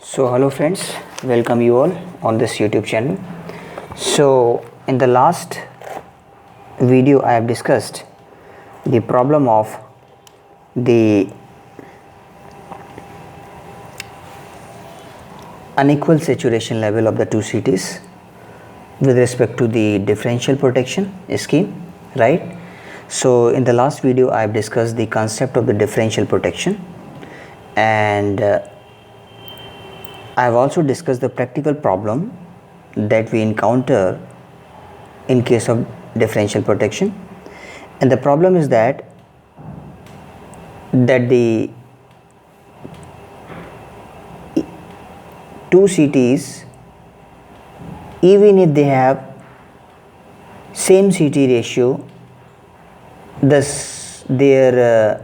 So hello friends, welcome you all on this YouTube channel. So in the last video I have discussed the problem of the unequal saturation level of the two cities with respect to the differential protection scheme, right? So in the last video I have discussed the concept of the differential protection, and I have also discussed the practical problem that we encounter in case of differential protection. And the problem is that the two cities, even if they have same CT ratio, thus their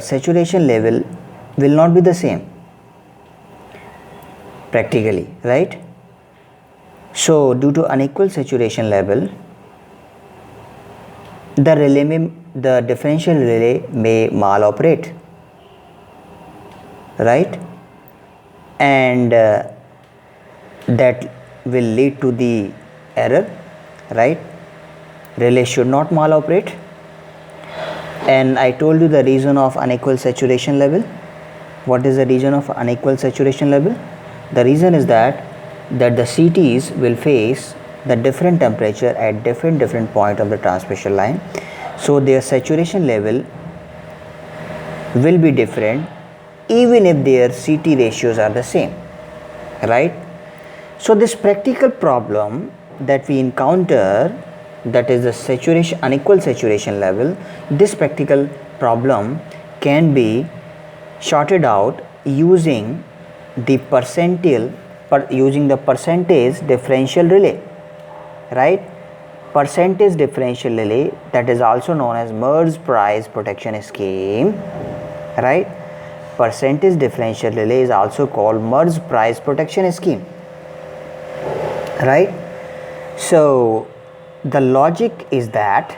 saturation level will not be the same practically, right? So due to unequal saturation level, the differential relay may maloperate, right? And that will lead to the error, right? Relay should not maloperate. And I told you the reason of unequal saturation level. What is the reason of unequal saturation level? The reason is that the CTs will face the different temperature at different point of the transmission line, so their saturation level will be different even if their CT ratios are the same, right? So this practical problem that we encounter, that is the unequal saturation level, this practical problem can be sorted out using the percentage differential relay, right? Percentage differential relay, that is also known as merge price protection scheme, right? Percentage differential relay is also called merge price protection scheme, right? So the logic is that,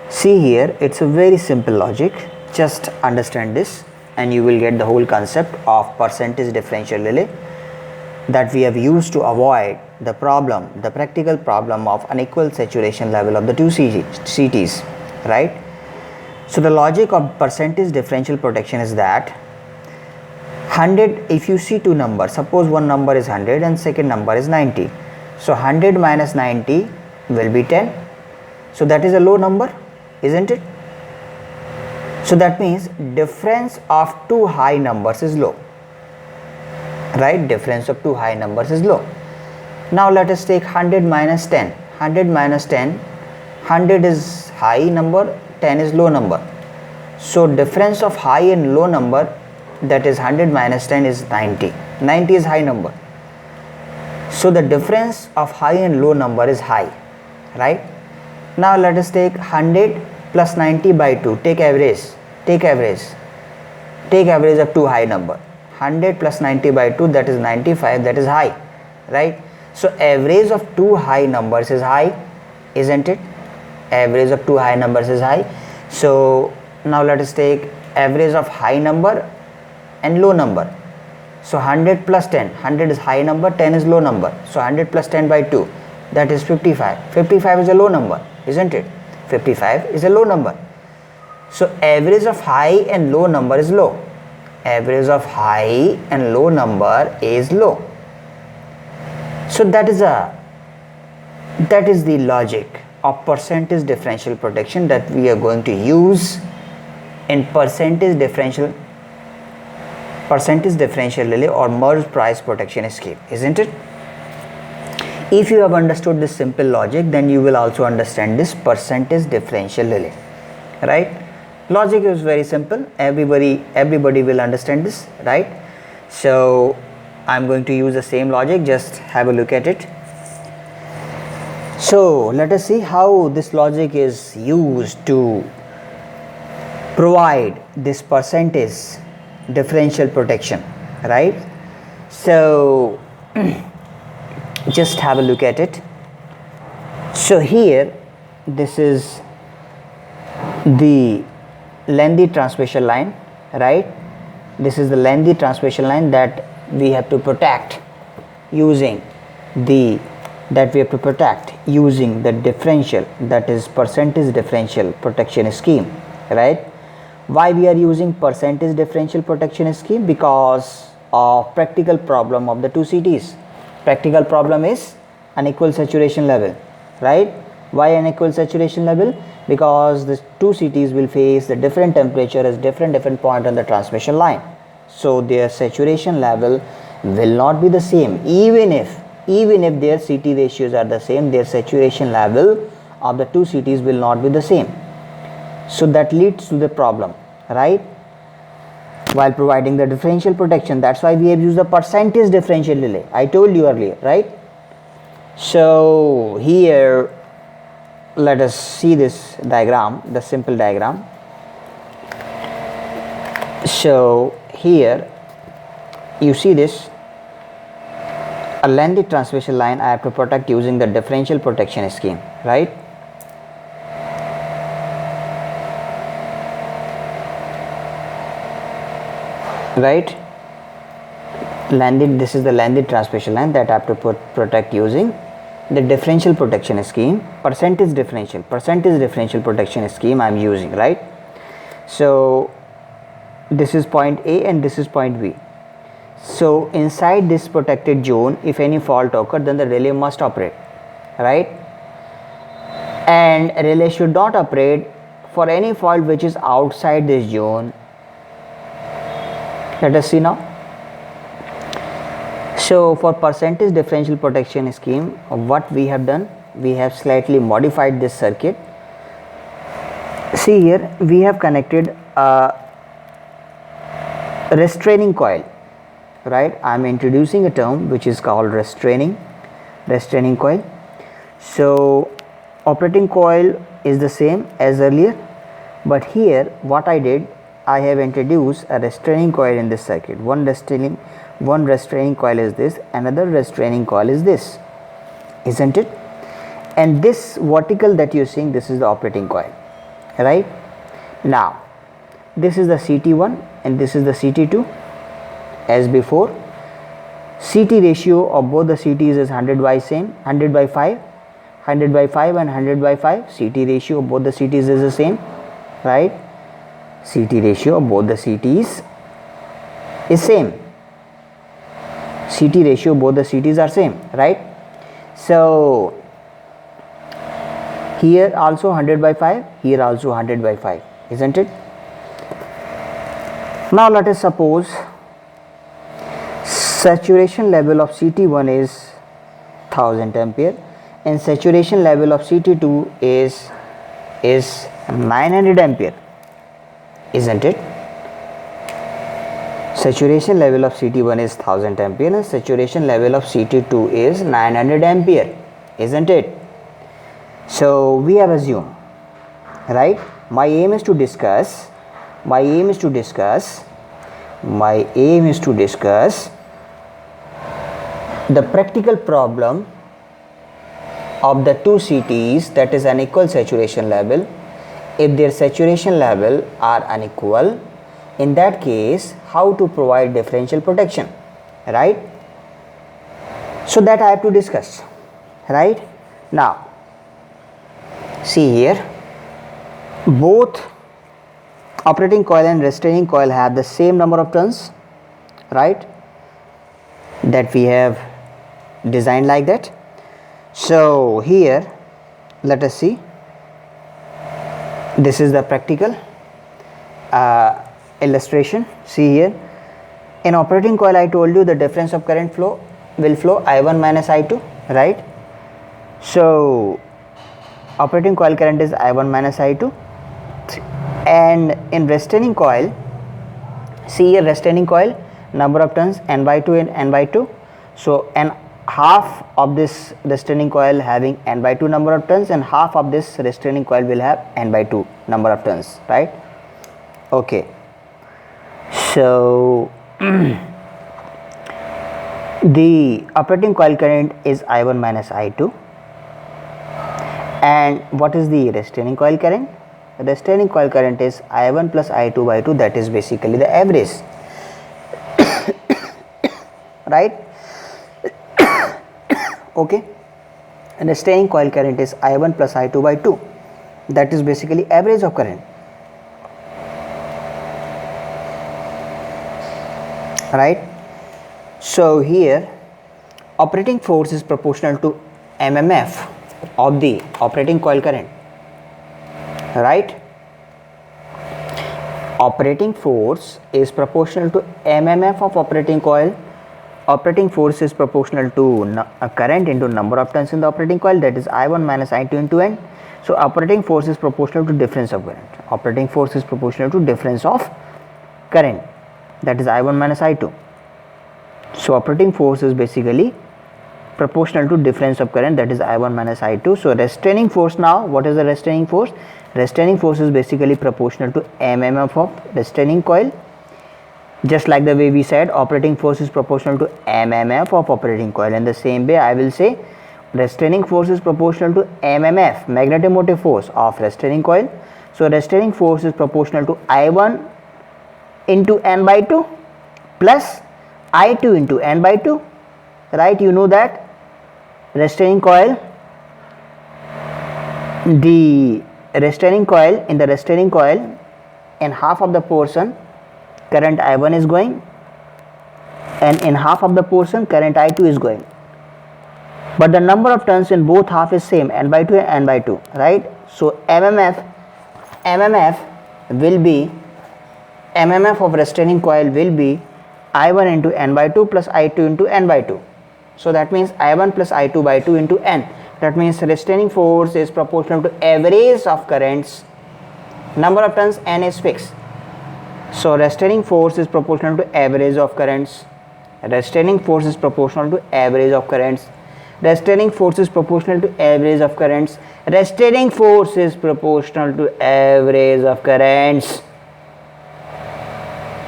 see here, it's a very simple logic. Just understand this and you will get the whole concept of percentage differential relay that we have used to avoid the practical problem of unequal saturation level of the two CTs, right? So the logic of percentage differential protection is that 100, if you see two numbers, suppose one number is 100 and second number is 90. So 100 minus 90 will be 10. So that is a low number, isn't it? So that means difference of two high numbers is low, right? Difference of two high numbers is low. Now let us take 100 minus 10. 100 minus 10, 100 is high number, 10 is low number. So difference of high and low number, that is 100 minus 10 is 90. 90 is high number. So the difference of high and low number is high, right? Now let us take 100 plus 90 by 2. Take average of two high number. 100 plus 90 by 2, that is 95, that is high, right? So average of two high numbers is high, isn't it? Average of two high numbers is high. So now let us take average of high number and low number. So 100 plus 10, 100 is high number, 10 is low number. So 100 plus 10 by 2, that is 55. 55 is a low number, isn't it? 55 is a low number. So average of high and low number is low. Average of high and low number is low. So that is the logic of percentage differential protection that we are going to use in percentage differential relay or merge price protection scheme, isn't it? If you have understood this simple logic, then you will also understand this percentage differential relay, right? Logic is very simple. Everybody will understand this, right? So I'm going to use the same logic. Just have a look at it. So let us see how this logic is used to provide this percentage differential protection, right? So just have a look at it. So here, this is the lengthy transmission line, right? this is the lengthy transmission line that we have to protect using the differential, that is percentage differential protection scheme, right? Why we are using percentage differential protection scheme? Because of practical problem of the two CTs. Practical problem is unequal saturation level, right? Why unequal saturation level? Because the two CTs will face the different temperature as different point on the transmission line, so their saturation level will not be the same. Even if their CT ratios are the same, their saturation level of the two CTs will not be the same. So that leads to the problem, right? While providing the differential protection, that's why we have used the percentage differential delay. I told you earlier, right? So here let us see this diagram, the simple diagram. So here you see this, a lengthy transmission line I have to protect using the differential protection scheme, right? Right, this is the lengthy transmission line that I have to protect using the differential protection scheme, percentage differential protection scheme I am using, right? So this is point A and this is point B. So inside this protected zone, if any fault occurs, then the relay must operate, right? And relay should not operate for any fault which is outside this zone. Let us see now. So for percentage differential protection scheme, what we have done, we have slightly modified this circuit. See here, we have connected a restraining coil, right? I am introducing a term which is called restraining coil. So operating coil is the same as earlier, but here what I did, I have introduced a restraining coil in this circuit. One restraining coil is this, another restraining coil is this, isn't it? And this vertical that you are seeing, this is the operating coil, right? Now this is the CT1 and this is the CT2. As before, CT ratio of both the CTs is 100 by 5 and 100 by 5. CT ratio of both the CTs is the same, right? CT ratio of both the CTs is same. CT ratio of both the CTs are same, right? So here also 100 by 5, here also 100 by 5, isn't it? Now let us suppose saturation level of CT1 is 1000 ampere and saturation level of CT2 is 900 ampere, isn't it? Saturation level of CT1 is 1000 ampere and saturation level of CT2 is 900 ampere, isn't it? So we have assumed, right? My aim is to discuss the practical problem of the two CTs, that is unequal saturation level. If their saturation level are unequal, in that case how to provide differential protection, right? So that I have to discuss, right? Now see here, both operating coil and restraining coil have the same number of turns, right? That we have designed like that. So here let us see, this is the practical illustration. See here, in operating coil I told you the difference of current flow will flow I1 minus I2, right? So operating coil current is I1 minus I2, and in restraining coil, see here, restraining coil number of turns n by 2 and n by 2. So and half of this restraining coil having n by 2 number of turns and half of this restraining coil will have n by 2 number of turns, right? Okay, so the operating coil current is I1 minus I2, and what is the restraining coil current? The restraining coil current is I1 plus I2 by 2, that is basically the average. right? Okay, and the staying coil current is I1 plus I2 by 2. That is basically average of current, right? So here operating force is proportional to mmf of the operating coil current, right? Operating force is proportional to mmf of operating coil. Operating force is proportional to a current into number of turns in the operating coil, that is I1 minus I2 into N. So operating force is proportional to difference of current. Operating force is proportional to difference of current, that is I1 minus I2. So operating force is basically proportional to difference of current, that is I1 minus I2. So restraining force, now what is the restraining force? Restraining force is basically proportional to mmf of restraining coil. Just like the way we said operating force is proportional to mmf of operating coil, in the same way I will say restraining force is proportional to mmf, magnetomotive force, of restraining coil. So restraining force is proportional to I1 into N by 2 plus I2 into N by 2, right? You know that restraining coil, the restraining coil, in the restraining coil, in half of the portion current I1 is going, and in half of the portion current I2 is going, but the number of turns in both half is same, N by 2 and N by 2, right? So mmf will be, mmf of restraining coil will be I1 into N by 2 plus I2 into N by 2. So that means I1 plus I2 by 2 into N. That means restraining force is proportional to average of currents, number of turns N is fixed. So restraining force is proportional to average of currents. Restraining force is proportional to average of currents. Restraining force is proportional to average of currents. Restraining force is proportional to average of currents.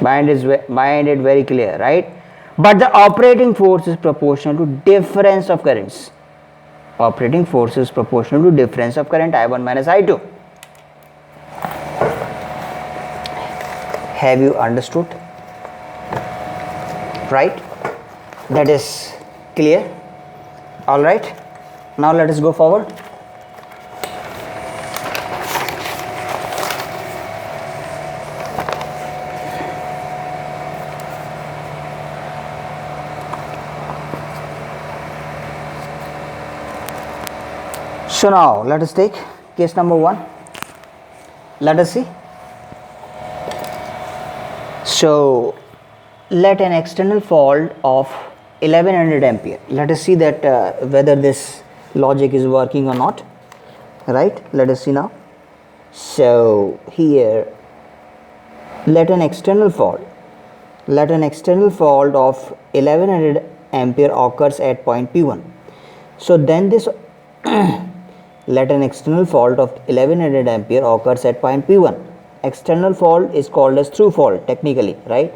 Mind it very clear, right? But the operating force is proportional to difference of currents. Operating force is proportional to difference of current I1 minus I2. Have you understood? Right? That is clear. All right. Now let us go forward. So now let us take case number 1. Let us see. So let an external fault of 1100 ampere. Let us see that whether this logic is working or not, right? Let us see now. So here let an external fault of 1100 ampere occurs at point P1. So then this let an external fault of 1100 ampere occurs at point P1. External fault is called as through fault technically, right?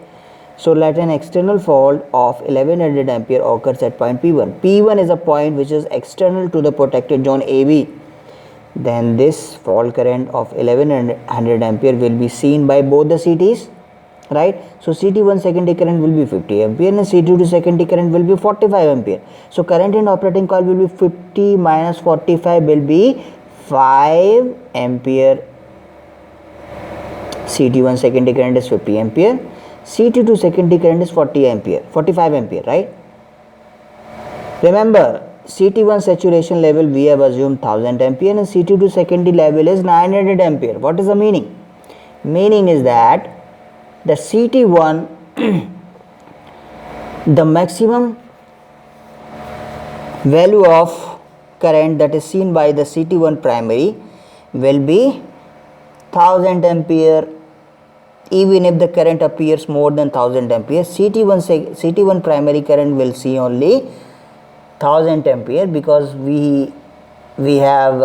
So let an external fault of 1100 ampere occurs at point P1. P1 is a point which is external to the protected zone AB. Then this fault current of 1100 ampere will be seen by both the CTs, right? So CT1 secondary current will be 50 ampere and CT2 secondary current will be 45 ampere. So current in operating coil will be 50 minus 45 will be 5 ampere. CT1 secondary current is 50 ampere. CT2 secondary current is 45 ampere, right? Remember, CT1 saturation level we have assumed 1000 ampere and CT2 secondary level is 900 ampere. What is the meaning? Meaning is that the CT1 the maximum value of current that is seen by the CT1 primary will be 1000 ampere. Even if the current appears more than 1000 ampere, CT1 primary current will see only 1000 ampere because we have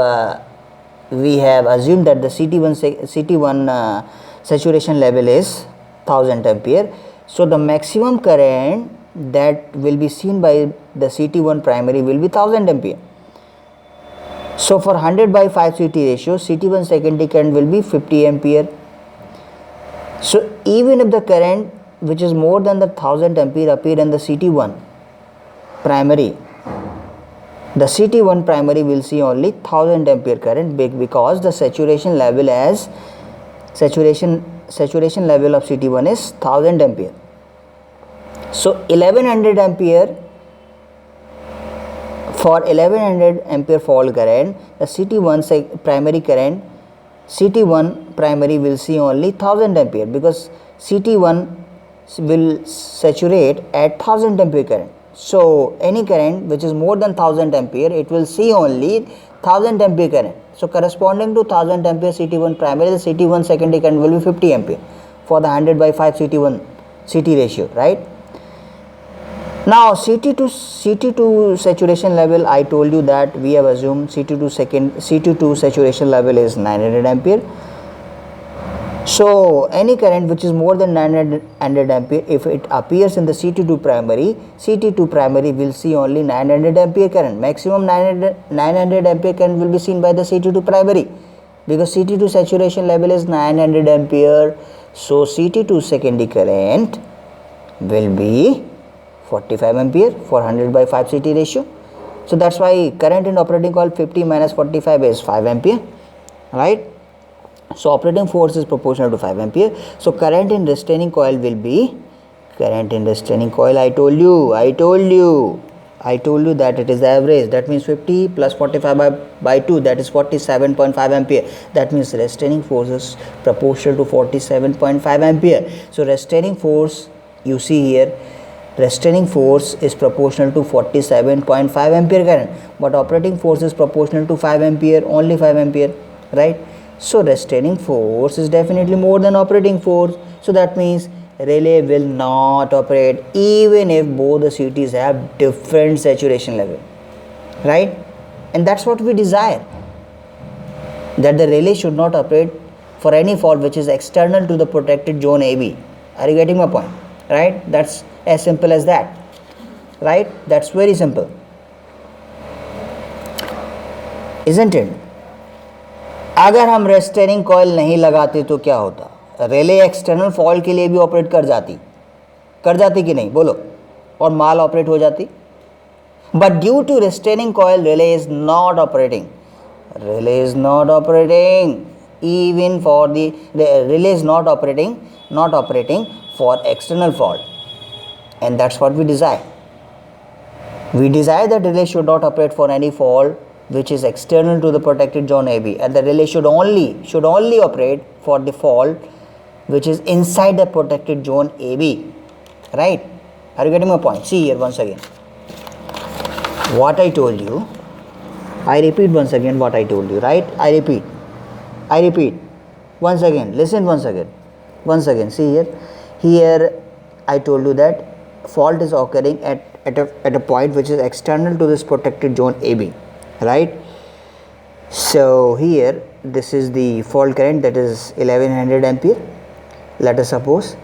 assumed that the CT1 saturation level is 1000 ampere. So the maximum current that will be seen by the CT1 primary will be 1000 ampere. So for 100 by 5 CT ratio, CT1 secondary current will be 50 ampere. So even if the current which is more than the 1000 ampere appear in the CT1, primary, the CT1 primary will see only 1000 ampere current because the saturation level of CT1 is 1000 ampere. So 1100 ampere, for 1100 ampere fault current, the CT1 primary will see only 1000 ampere because CT1 will saturate at 1000 ampere current. So any current which is more than 1000 ampere, it will see only 1000 ampere current. So corresponding to 1000 ampere CT1 primary, the CT1 secondary current will be 50 ampere for the 100/5 CT ratio, right? Now CT2 saturation level, I told you that we have assumed CT2 saturation level is 900 ampere. So any current which is more than 900 ampere, if it appears in the CT2 primary will see only 900 ampere current. Maximum 900 ampere current will be seen by the CT2 primary because CT2 saturation level is 900 ampere. So CT2 secondary current will be 45 ampere for 100/5 CT ratio. So that's why current in operating coil 50 minus 45 is 5 ampere, right? So operating force is proportional to 5 ampere. So current in restraining coil will be, I told you that it is the average. That means 50 plus 45 by 2, that is 47.5 ampere. That means restraining force is proportional to 47.5 ampere. So restraining force, you see here, restraining force is proportional to 47.5 ampere current, but operating force is proportional to 5 ampere, only 5 ampere, right? So restraining force is definitely more than operating force. So that means relay will not operate even if both the CTs have different saturation level, right? And that's what we desire, that the relay should not operate for any fault which is external to the protected zone AB. Are you getting my point? Right? That's as simple as that, right? That's very simple, isn't it? अगर हम रेस्टेनिंग coil नहीं लगाते तो क्या होता? Relay external fault के लिए भी ऑपरेट कर जाती कि नहीं, बोलो, और माल ऑपरेट हो जाती. But due to restraining coil relay is not operating, even for the relay is not operating for external fault, and that's what we desire. We desire that relay should not operate for any fault which is external to the protected zone AB, and the relay should only operate for the fault which is inside the protected zone AB, right? Are you getting my point? See here once again what I told you. I repeat once again what I told you, right? I repeat once again. Listen once again. See here I told you that fault is occurring at a point which is external to this protected zone AB, right? So here this is the fault current, that is 1100 ampere, let us suppose.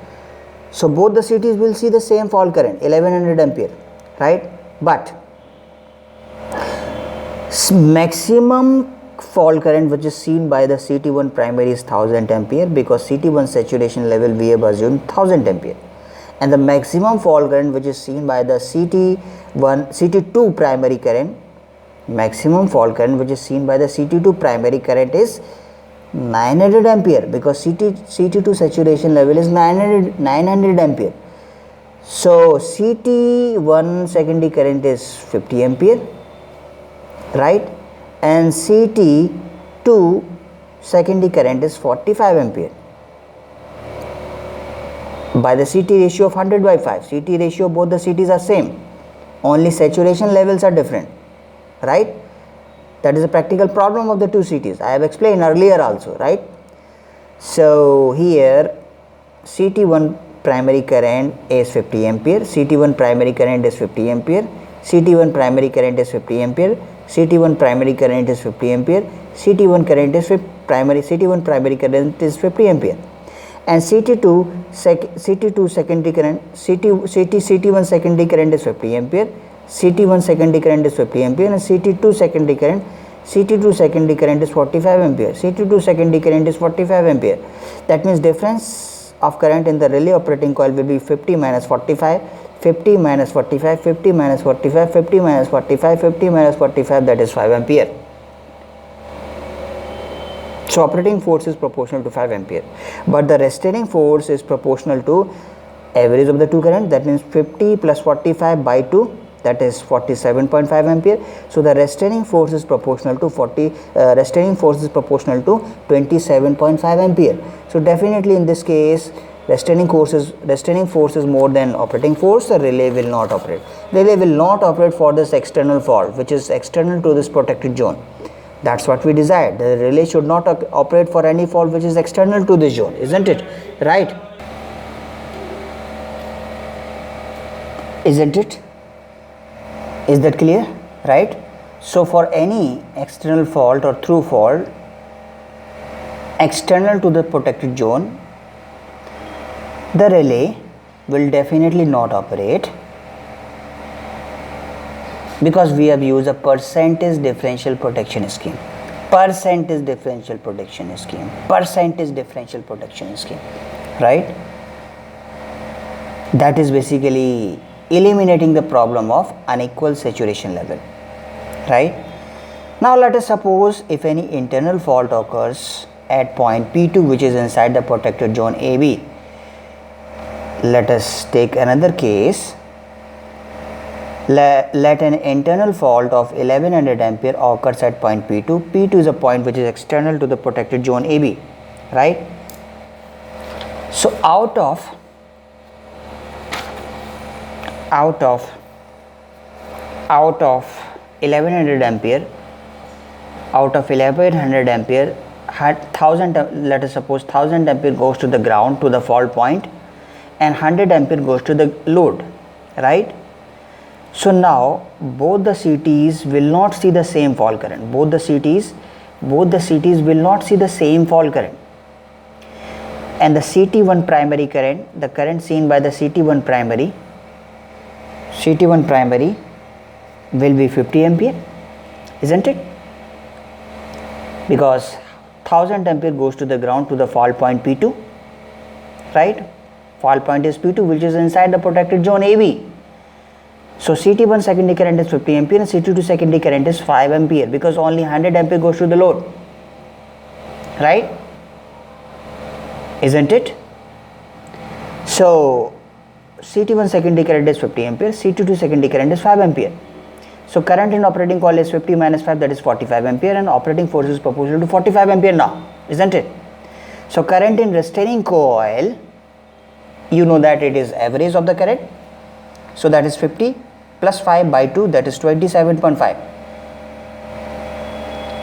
So both the CTs will see the same fault current, 1100 ampere, right? But maximum fault current which is seen by the CT1 primary is 1000 ampere because CT1 saturation level we have assumed 1000 ampere, and the maximum fault current which is seen by the CT2 primary current, maximum fault current which is seen by the CT2 primary current is 900 ampere because CT2 saturation level is 900 ampere. So CT1 secondary current is 50 ampere, right? And CT2 secondary current is 45 ampere by the CT ratio of 100/5. CT ratio, both the CTs are same, only saturation levels are different, right? That is a practical problem of the two CTs. I have explained earlier also, right? So here CT1 primary current is 50 ampere, CT1 primary current is 50 ampere, CT1 primary current is 50 ampere, CT1 primary current is 50 ampere, CT1 current is CT1 primary current is 50 ampere, and CT2 secondary current, CT1 secondary current is 50 ampere, CT1 secondary current is 50 ampere, and CT2 secondary current is 45 ampere. CT2 secondary current is 45 ampere. That means difference of current in the relay operating coil will be 50 minus 45. 50 minus 45, 50 minus 45, 50 minus 45, 50 minus 45, that is 5 ampere. So operating force is proportional to 5 ampere, but the restraining force is proportional to average of the two current, that means 50 plus 45 by 2, that is 47.5 ampere. So the restraining force is proportional to 27.5 ampere. So definitely in this case, restraining force is more than operating force. The relay will not operate. Relay will not operate for this external fault, which is external to this protected zone. That's what we desired. The relay should not operate for any fault which is external to this zone, isn't it? Right? Isn't it? Is that clear? Right? So for any external fault or through fault external to the protected zone, the relay will definitely not operate, because we have used a percentage differential protection scheme. Percentage differential protection scheme. Percentage differential protection scheme. Right? That is basically eliminating the problem of unequal saturation level. Right? Now let us suppose if any internal fault occurs at point P2, which is inside the protected zone AB. Let us take another case. Let an internal fault of 1100 ampere occurs at point P2. P2 is a point which is external to the protected zone AB. Right? So out of 1100 ampere, out of 1100 ampere, 1000, let us suppose 1000 ampere goes to the ground, to the fault point, and 100 ampere goes to the load. Right? So now both the CTs will not see the same fault current. Both the CTs will not see the same fault current. And the CT1 primary current, the current seen by the CT1 primary will be 50 ampere, isn't it? Because 1000 ampere goes to the ground to the fault point P2. Right? Fault point is P2, which is inside the protected zone AB. So CT1 secondary current is 50 ampere and CT2 secondary current is 5 ampere, because only 100 ampere goes to the load. Right? Isn't it? So CT1 secondary current is 50 ampere, CT2 secondary current is 5 ampere. So current in operating coil is 50 minus 5, that is 45 ampere, and operating force is proportional to 45 ampere now, isn't it? So current in restraining coil, you know that it is average of the current. So that is 50 plus 5 by 2, that is 27.5.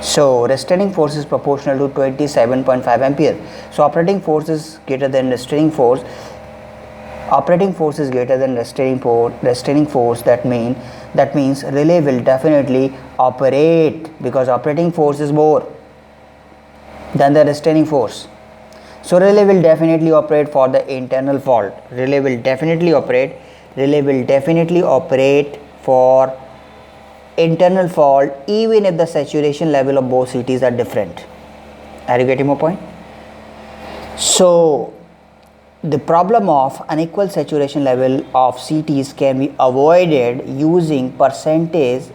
So restraining force is proportional to 27.5 ampere. So operating force is greater than restraining force. Operating force is greater than restraining force. That means relay will definitely operate, because operating force is more than the restraining force. So relay will definitely operate for the internal fault. Relay will definitely operate for internal fault, even if the saturation level of both CTs are different. Are you getting my point? So the problem of unequal saturation level of CTs can be avoided using percentage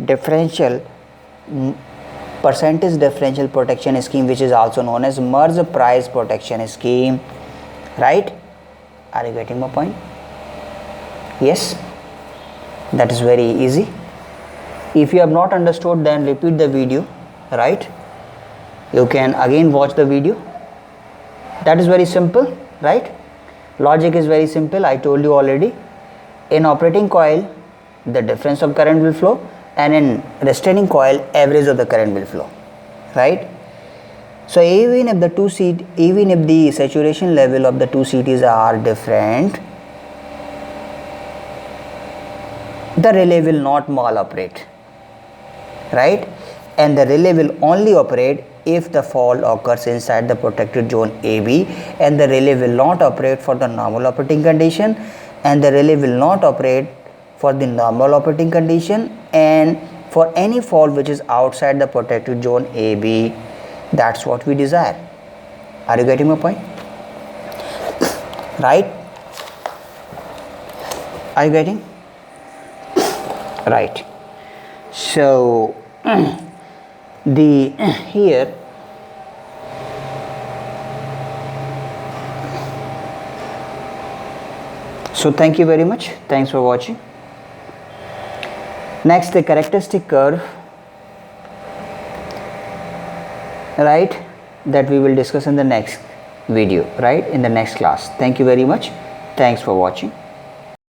differential protection scheme, which is also known as merge price protection scheme. Right? Are you getting my point? Yes, that is very easy. If you have not understood, then repeat the video. Right? You can again watch the video. That is very simple. Right? Logic is very simple. I told you already. In operating coil, the difference of current will flow, and in restraining coil, average of the current will flow. Right? So even if the saturation level of the two CTs are different, the relay will not mal-operate. Right? And the relay will only operate if the fault occurs inside the protected zone AB, and the relay will not operate for the normal operating condition, and the relay will not operate for the normal operating condition and for any fault which is outside the protected zone AB. That's what we desire. Are you getting my point? right? Are you getting? Right. So the here so thank you very much, thanks for watching. Next, the characteristic curve, right, that we will discuss in the next video, right, in the next class. Thank you very much, thanks for watching.